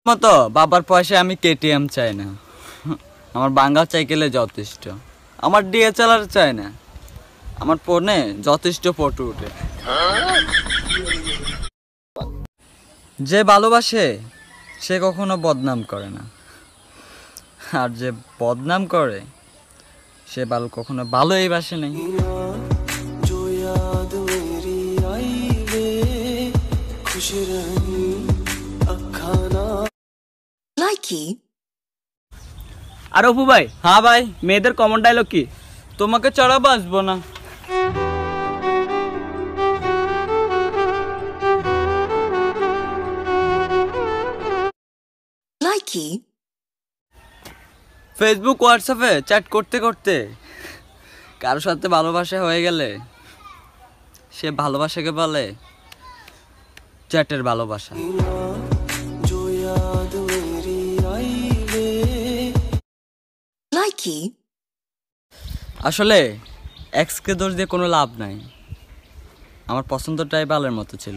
মতো বাবার পয়সায় আমি কেটিএম চাই না, আমার বাঙ্গা সাইকেলে যথেষ্ট। আমার ডিএসএলআর চাই না, আমার ফোনে যথেষ্ট ফটো উঠে। যে ভালোবাসে সে কখনো বদনাম করে না, আর যে বদনাম করে সে কখনো ভালোই বাসে নাই। আর অপু ভাই, হ্যাঁ ভাই, মেয়েদের কমন ডায়লগ কি? তোমাকে ছাড়া বাঁচবো না। ফেসবুক হোয়াটসঅ্যাপে চ্যাট করতে করতে কারোর সাথে ভালোবাসা হয়ে গেলে সে ভালোবাসাকে বলে চ্যাটের ভালোবাসা। আসলে এক্সকে দোষ দিয়ে কোনো লাভ নাই, আমার পছন্দটাই ভালোর মতো ছিল।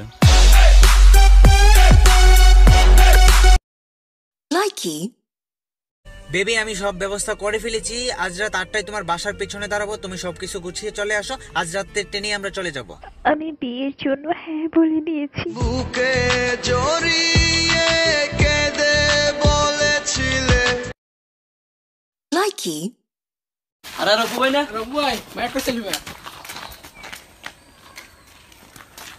বেবি, আমি সব ব্যবস্থা করে ফেলেছি। আজ রাত 8টায় তোমার বাসার পিছনে দাঁড়াবো। তুমি সবকিছু গুছিয়ে চলে আসো। আজ রাতের ট্রেনে আমরা চলে যাব। আমি বিয়ের জন্য হ্যাঁ বলে দিয়েছি। বুকে জড়িয়ে কেঁদে বলেছিলে। আরে রঘু ভাই না? রঘু ভাই, মাইকটা চালিবে।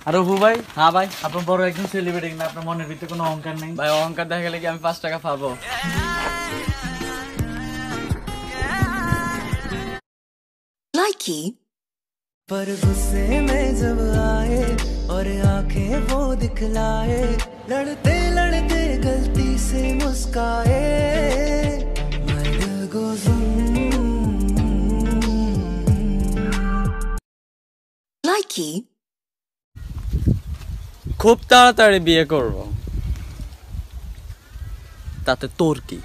আর রঘু ভাই? হ্যাঁ ভাই, আপনার বড় একজন সেলিব্রিটি না, আপনার মনের ভিতরে কোনো অহংকার নেই ভাই, অহংকার দেখা গেলে কি আমি 5 টাকা পাবো? पर गुस्से में जब आए और आंखें वो दिखलाए, लड़ते लड़ते गलती से मुस्काए, मैं दिल को খুব তাড়াতাড়ি বিয়ে করব, তাতে তোর কি?